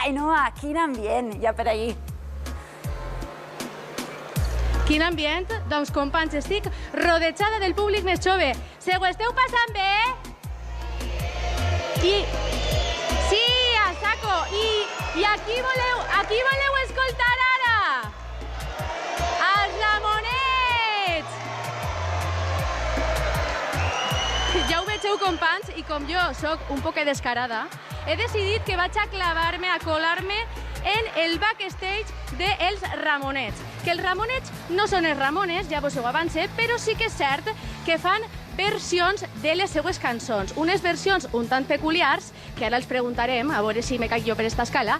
Ai, Noa, quin ambient, ja per ahir. Quin ambient? Doncs, companys, estic rodejada del públic més jove. Se ho esteu passant bé? I... Sí, a saco. I a qui voleu escoltar ara? Els Ramonets! Ja ho vegeu, companys, i com jo sóc un poc descarada, he decidit que vaig a clavar-me, a colar-me en el backstage dels Ramonets. Que els Ramonets no són els Ramones, ja vos ho avance, però sí que és cert que fan versions de les seues cançons. Unes versions un tant peculiars, que ara els preguntarem, a veure si me caic jo per esta escala,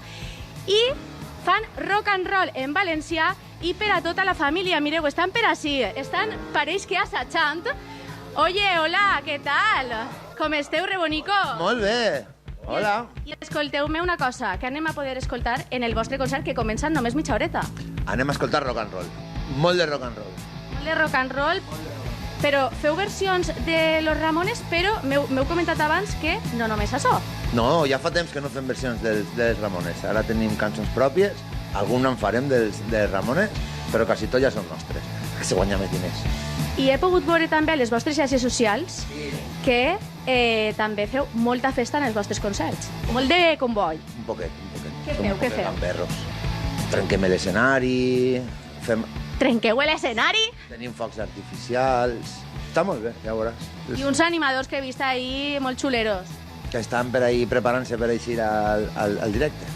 i fan rock and roll en valencià i per a tota la família. Mireu, estan per ací, estan, pareix que assajant. Oye, hola, què tal? Com esteu, rebonico? Molt bé. Hola. I escolteu-me una cosa, que anem a poder escoltar en el vostre concert, que comença en només mitja horeta. Anem a escoltar rock and roll. Molt de rock and roll. Molt de rock and roll, però feu versions de Los Ramones, però m'heu comentat abans que no només això. No, ja fa temps que no fem versions dels Ramones. Ara tenim cançons pròpies, algun en farem dels Ramones, però quasi tot ja són nostres, que se guanya més diners. I he pogut veure també a les vostres xarxes socials que també feu molta festa en els vostres concerts. Molt de comboi. Un poquet. Què Som feu, un què poquet feu? gamberros. Trenquem l'escenari, Trenqueu l'escenari? tenim focs artificials... Està molt bé, ja veuràs. I uns animadors que he vist ahir molt xuleros. Que estan per ahir preparant-se per eixir al directe.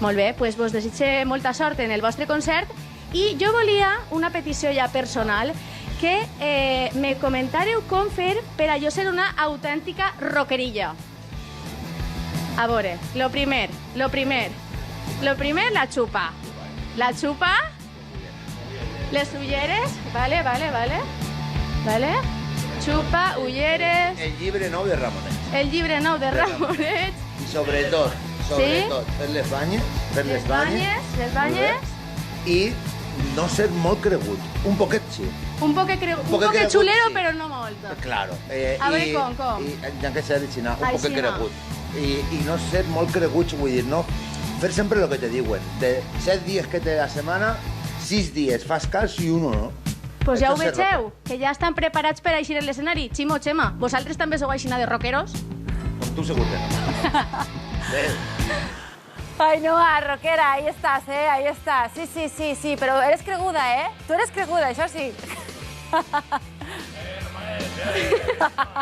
Molt bé, doncs vos desitge molta sort en el vostre concert i jo volia una petició ja personal que me comentàreu com fer per a jo ser una autèntica rockerilla. A veure, lo primer, la xupa. La xupa, les ulleres, vale. Xupa, ulleres, El llibre nou de Ramonet. el llibre nou de Ramonets, I sobretot, fer les banyes. les banyes, I no ser molt cregut. Un poquet sí. un poc cregut, xulero, sí. però no molt. Claro. A veure, com? I hi ha que ser xinà, un Ai, poquet xinà. cregut. I no ser molt creguts, vull dir, no fer sempre el que te diuen. De 7 dies que té la setmana, 6 dies fas cas i uno no. Pues ja ho Això és ser vegeu, que ja estan preparats per a eixir en l'escenari. Ximo, Xema, vosaltres també sou aixina de rockeros? Com tu segur que no. Bé. Ai, Noa, rockera, ahí estás, ahí estás. Sí, pero eres creguda, Tú eres creguda, això sí.